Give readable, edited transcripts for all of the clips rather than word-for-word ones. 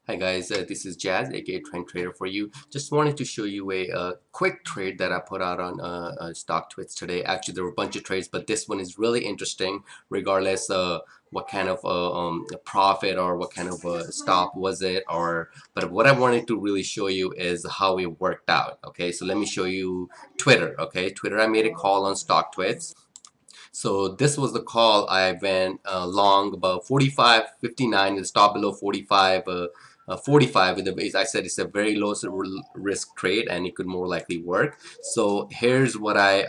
Hi guys, this is Jazz, aka Trend Trader for you. Just wanted to show you a quick trade that I put out on StockTwits today. Actually, there were a bunch of trades, but this one is really interesting, regardless what kind of profit or what kind of stop was it. But what I wanted to really show you is how it worked out. Okay, so let me show you Twitter. Okay, Twitter, I made a call on StockTwits. So this was the call. I went long about 45.59, the stop below 45. 45 with the base. I said it's a very low risk trade and it could more likely work. So here's what I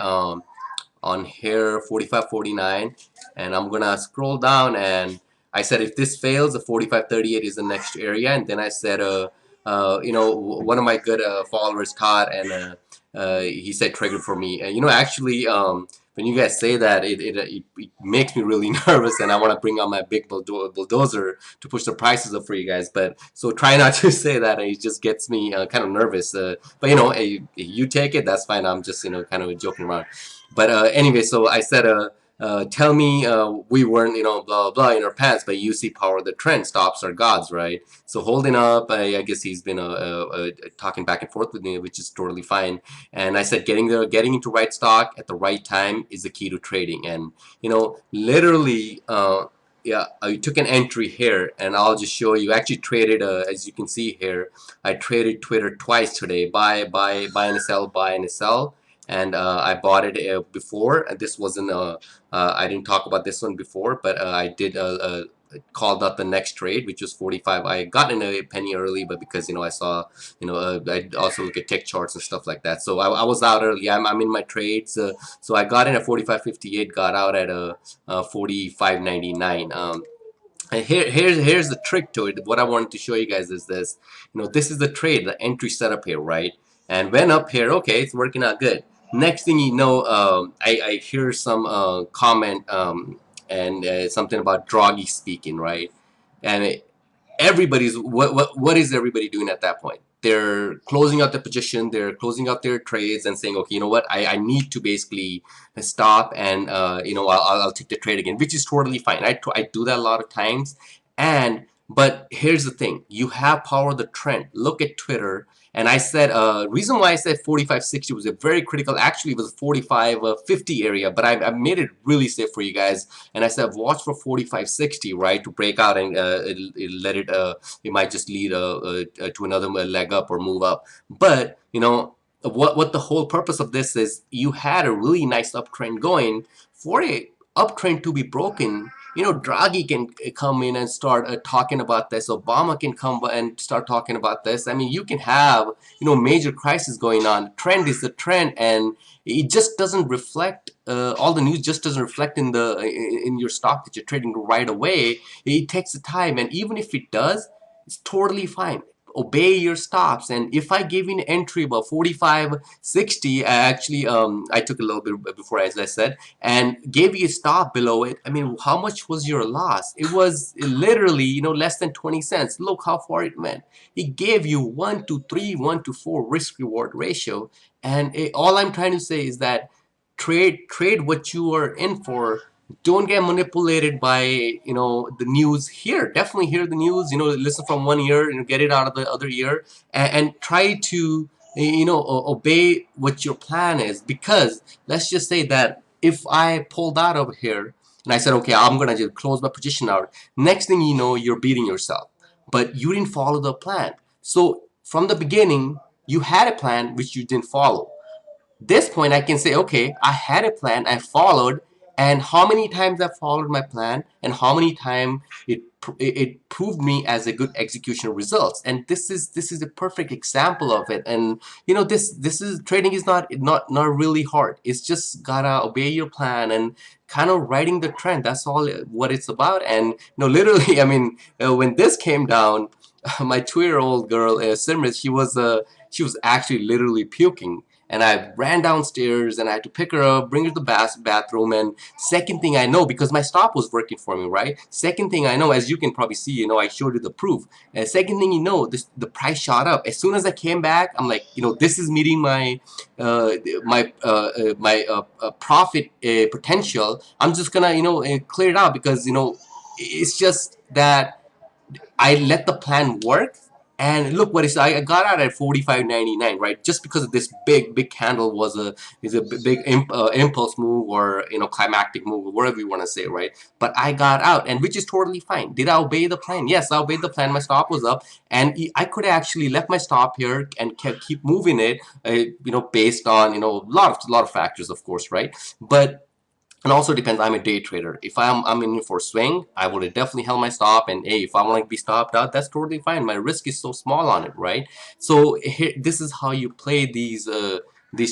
on here 45.49, and I'm gonna scroll down, and I said if this fails, the 45.38 is the next area. And then I said one of my good followers, Todd, and he said trigger for me. And actually, when you guys say that, it makes me really nervous, and I want to bring out my big bulldozer to push the prices up for you guys. But so try not to say that. It just gets me kind of nervous. But you take it, that's fine. I'm just kind of joking around. But anyway, so I said, tell me we weren't, blah, blah, in our pants, but you see power of the trend, stops are gods, right? So holding up, I guess he's been talking back and forth with me, which is totally fine. And I said, getting into right stock at the right time is the key to trading. And, literally, yeah, I took an entry here, and I'll just show you. Actually traded, as you can see here, I traded Twitter twice today. Buy and sell, buy and sell. And I bought it before. And this wasn't I didn't talk about this one before, but I did called out the next trade, which was 45. I got in a penny early, but because I saw, I also look at tech charts and stuff like that. So I was out early. I'm in my trades. So I got in at 45.58, got out at 45.99. And here's the trick to it. What I wanted to show you guys is this. This is the trade, the entry setup here, right? And went up here. Okay, it's working out good. Next thing you know, I hear some comment and something about Draghi speaking, right? And everybody's what is everybody doing at that point? They're closing out the position, they're closing out their trades and saying, okay, you know what, I need to basically stop and I'll take the trade again, which is totally fine. I do that a lot of times. But here's the thing, you have power of the trend. Look at Twitter. And I said, reason why I said 45.60 was a very critical, actually it was 45.50 area, but I made it really safe for you guys. And I said, watch for 45.60, right, to break out, and it might just lead to another leg up or move up. But, what the whole purpose of this is, you had a really nice uptrend going. For a uptrend to be broken, Draghi can come in and start talking about this. Obama can come and start talking about this. I mean, you can have, major crisis going on. Trend is the trend, and it just doesn't reflect, all the news just doesn't reflect in your stock that you're trading right away. It takes the time, and even if it does, it's totally fine. Obey your stops. And if I gave you an entry about 45.60, actually I took a little bit before, as I said, and gave you a stop below it, I mean, how much was your loss? It was literally less than 20 cents. Look how far it went. It gave you 1 to 3, 1 to 4 risk reward ratio. And all I'm trying to say is that trade what you are in for. Don't get manipulated by the news. Here, definitely hear the news, listen from one ear and get it out of the other ear, and try to obey what your plan is. Because let's just say that if I pulled out over here and I said, okay, I'm gonna just close my position out, next thing you know, you're beating yourself, but you didn't follow the plan. So from the beginning, you had a plan which you didn't follow. This point I can say, okay, I had a plan, I followed, and how many times I followed my plan, and how many times it proved me as a good execution results. And this is a perfect example of it. And this is trading is not really hard. It's just gotta obey your plan and kind of riding the trend. That's all what it's about. And literally, I mean, when this came down, my 2-year-old girl, Simrit, she was actually literally puking. And I ran downstairs and I had to pick her up, bring her to the bathroom. And second thing I know, because my stop was working for me, right? Second thing I know, as you can probably see, I showed you the proof. And second thing you know, the price shot up. As soon as I came back, I'm like, this is meeting my profit potential. I'm just gonna clear it out, because it's just that I let the plan work. And look what I got out at 45.99, right? Just because of this big candle is a big impulse move, or climactic move, or whatever you want to say, right? But I got out, and which is totally fine. Did I obey the plan? Yes, I obeyed the plan. My stop was up, and I could have actually left my stop here and keep moving it, based on a lot of factors, of course, right? But and also depends. I'm a day trader. If I'm in for a swing, I would have definitely held my stop. And hey, if I want to be stopped out, that's totally fine. My risk is so small on it, right? So here, this is how you play these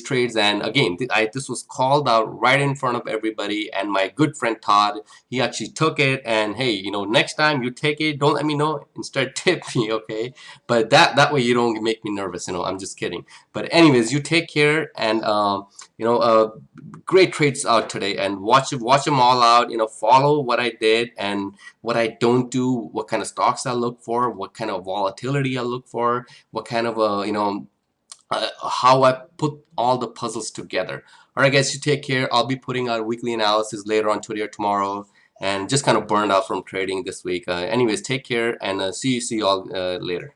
trades. And again, this was called out right in front of everybody. And my good friend Todd, he actually took it. And hey, next time you take it, don't let me know. Instead, tip me, okay? But that way you don't make me nervous. I'm just kidding. But anyways, you take care, and you know. Great trades out today, and watch them all out. Follow what I did and what I don't do, what kind of stocks I look for, what kind of volatility I look for, what kind of how I put all the puzzles together. All right, guys, you take care. I'll be putting out weekly analysis later on today or tomorrow, and just kind of burned out from trading this week. Anyways, take care, and see you all later.